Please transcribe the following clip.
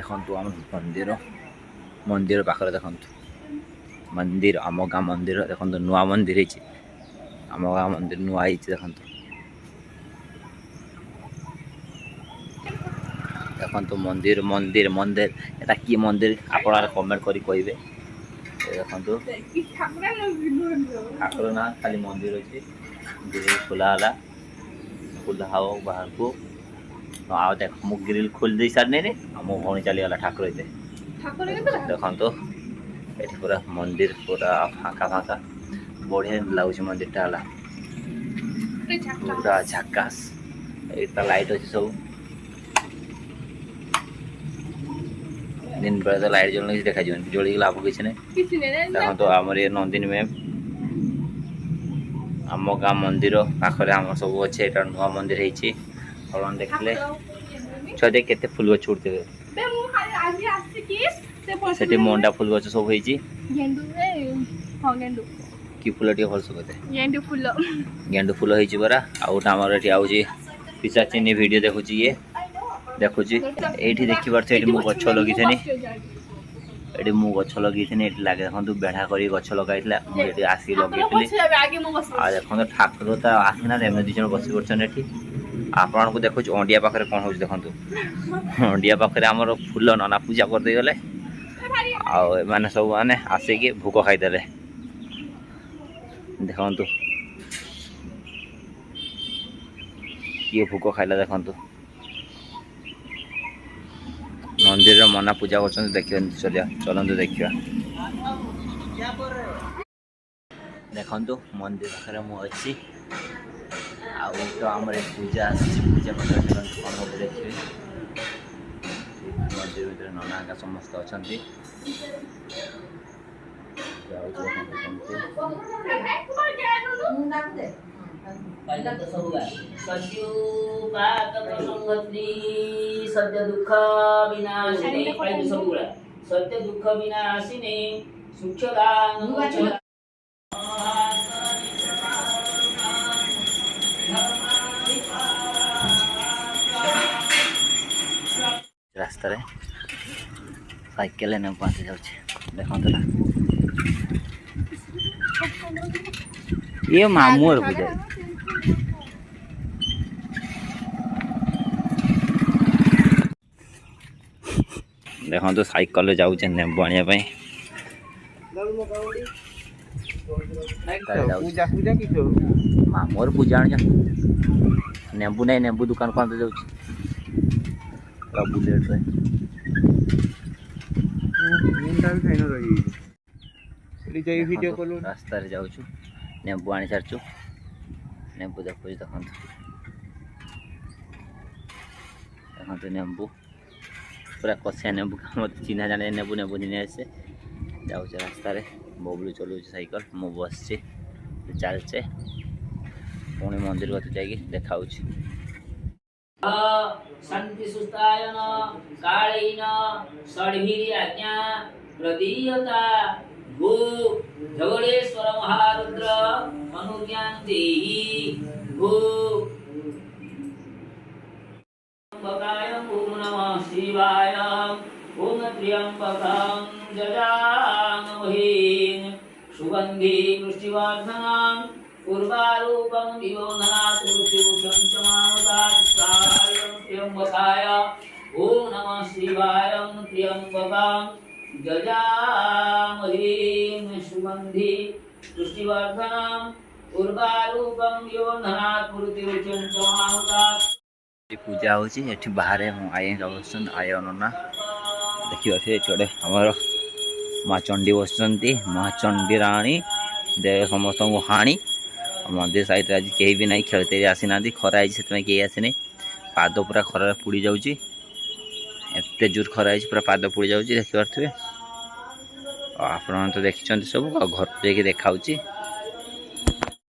देखु आम मंदिर मंदिर पाखे देखु मंदिर आम गाँ मंदिर देखो नुआ मंदिर आम गाँ मंदिर नुआ देखु देखु मंदिर मंदिर मंदिर एटा कि मंदिर आप कमेंट करी कहे देखु ठाकुर ना खाली मंदिर अच्छी ग्रिल खोला खोला हम बाहर को आ देख मु ग्रिल खोल दे सारे मो भौणी चलीगला ठाकुर देखु ये पूरा मंदिर पूरा फाँका फाँका बढ़िया लगुच मंदिर टा पूरा झकास यहाँ लाइट अच्छे सब दिन बेले तो लाइट जल देखा जोड़ी लाभ किसी नहीं देखो आम ये नंदिनी मैम आम गाँ मंदिर पाखे आम सब अच्छे यहाँ नुआ मंदिर होती देखले छुआ देख के फुल गछ उड़ते से मंडा फुल गछ सब कि फुल टे भल कहते गेंडू फुल होरा आमर ये आऊँ पिसाचिनी वीडियो देखुची ये देखुची ये देखी पार्थ ये मु गछ लगी ये मु गछ लगी लगे देखो बेढ़ा कर गछ लगाई मुझे आसिक लगे देखो ठाकुर तो आसीना एम दु जन बस पड़े आपण को देखो अंडिया पाखे कौन हो देखो अंडिया पाखे आमर फूल नना पूजा करदे गले आने सब मैंने आसिक भोक खाईदे देखु किए भोक खाइला देखु मंदिर मना पूजा कर देखिए चलते देखा देखु मंदिर पाखे मुझे तो आम पूजा पूजा कौन देखिए मंदिर भर नना का समस्त अच्छा सत्य दुख विनाशिनी सत्य दुख विनाशिनी सुखदान रास्ता साइकेल ने पहुँची जाऊँ देखो ये मामू पूजा देखो तो साइकेल जाऊँ नेबू आने मामूर पूजा आने नेबू नहीं नेबू दुकान कौन जाऊँ बुलेट रास्ता जाऊँ नेबू आनी सारी नेबू देखो देखो देखो नेबू पूरा कसिया नेबू मत चिन्हा जाने नेबू नेबू नहीं आसे जाऊँ रास्तार बबलू चलाऊ साइकेल मु बस चलचे पुणी मंदिर कत जा देखा शांति सुस्तायन कालेन षड्भिरी आज्ञा प्रदीयता भू झगड़ेश्वर महारुद्र अनुज्ञान देहि भू त्र्यंबकाय ओम नमः शिवाय ओम त्र्यंबकं जजामहे सुगंधि पुष्टिवर्धनं उर्वारूपं दिवोधनात् मृत्युभूषं च मामदाय त्र्यंबकाय ओम नमः शिवाय त्र्यंबकं जजामहे सुगंधि पुष्टिवर्धनं उर्वारूपं दिवोधनात् मृत्युभूषं च मामदाय पूजा होची एठी बाहर आए बसन आय नना देखिए गोटे आमर माँ चंडी बसती माँ चंडी राणी दे समस्त को हाणी मंदिर साइड आज कहीं भी नहीं खेलते आसीना खरा है कहीं आसनी पाद पूरा खर पुड़ी जाऊँगी एत जोर खरा है पूरा पाद पुड़ी जाऊँगी देखिपे आप तो देखी सब घर को देखा।